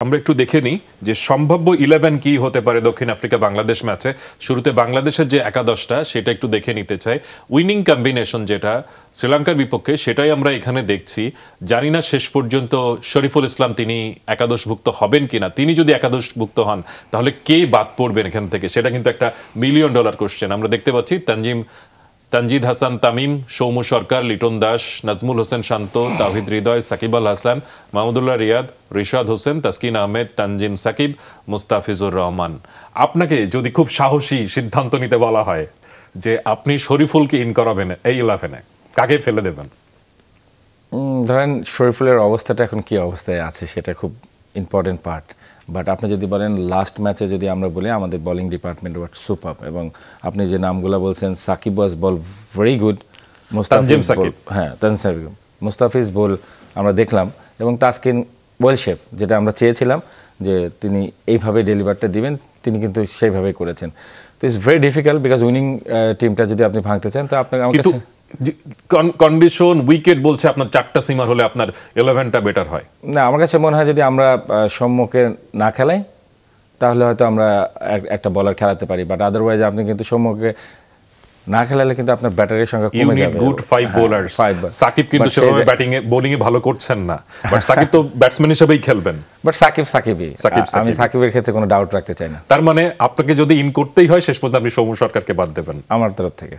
আমরা একটু দেখে নিই যে সম্ভাব্য 11 কি হতে পারে দক্ষিণ আফ্রিকা বাংলাদেশ ম্যাচে। শুরুতে বাংলাদেশের যে একাদশটা সেটা একটু দেখে নিতে চাই। উইনিং কম্বিনেশন যেটা শ্রীলঙ্কার বিপক্ষে সেটাই আমরা এখানে দেখছি। জানি না শেষ পর্যন্ত শরীফুল ইসলাম তিনি একাদশভুক্ত হবেন কিনা। তিনি যদি একাদশভুক্ত হন তাহলে কে বাদ পড়বেন এখান থেকে, সেটা কিন্তু একটা $1 মিলিয়ন কোশ্চেন। আমরা দেখতে পাচ্ছি তানজিদ হাসান তামিম, সৌম্য সরকার, লিটন দাস, নাজমুল হোসেন শান্ত, তাওহিদ হৃদয়, সাকিব আল হাসান, মাহমুদুল্লাহ রিয়াদ, রিশাদ হোসেন, তাসকিন আহমেদ, তানজিম সাকিব, মুস্তাফিজুর রহমান। আপনাকে যদি খুব সাহসী সিদ্ধান্ত নিতে বলা হয় যে আপনি শরীফুলকে ইন করাবেন এই 11-এ, কাকে ফেলে দেবেন? ধরেন শরীফুলের অবস্থাটা এখন কি অবস্থায় আছে সেটা খুব ইম্পর্টেন্ট পার্ট। বাট আপনি যদি বলেন লাস্ট ম্যাচে যদি আমরা বলি আমাদের বোলিং ডিপার্টমেন্ট ওয়াজ সুপার, এবং আপনি যে নামগুলো বলছেন সাকিব ওয়াজ বল ভেরি গুড, তানজিম সাকিব, হ্যাঁ তানজিম সাকিব, মুস্তাফিজ বল আমরা দেখলাম, এবং তাসকিন ওয়েল শেপ যেটা আমরা চেয়েছিলাম যে তিনি এইভাবে ডেলিভারটা দিবেন, তিনি কিন্তু সেইভাবেই করেছেন। তো it's very difficult because winning টিমটা যদি আপনি ভাঙতে চান তো আপনাকে আমার কাছে কন্ডিশন উইকেট বলছে আপনার 4টা সিমার হলে আপনার 11টা বেটার হয় না। আমার কাছে মনে হয় যদি আমরা সৌম্যকে না খেলাই তাহলে হয়তো আমরা একটা বলার খেলাতে পারি, বাট আদারওয়াইজ আপনি কিন্তু সৌম্যকে না খেলালে কিন্তু আপনার ব্যাটারির সংখ্যা কমে যাবে। গুড 5 বোলারস। সাকিব কিন্তু সেভাবে ব্যাটিং এ বোলিং এ ভালো করছেন না, বাট সাকিব তো ব্যাটসম্যান হিসেবেই খেলবেন। বাট সাকিবই আমি সাকিবের ক্ষেত্রে কোনো ডাউট রাখতে চাই না। তার মানে আপনাকে যদি ইন করতেই হয় শেষ পর্যন্ত আপনি সৌম্য সরকারকে বাদ দেবেন আমার তরফ থেকে।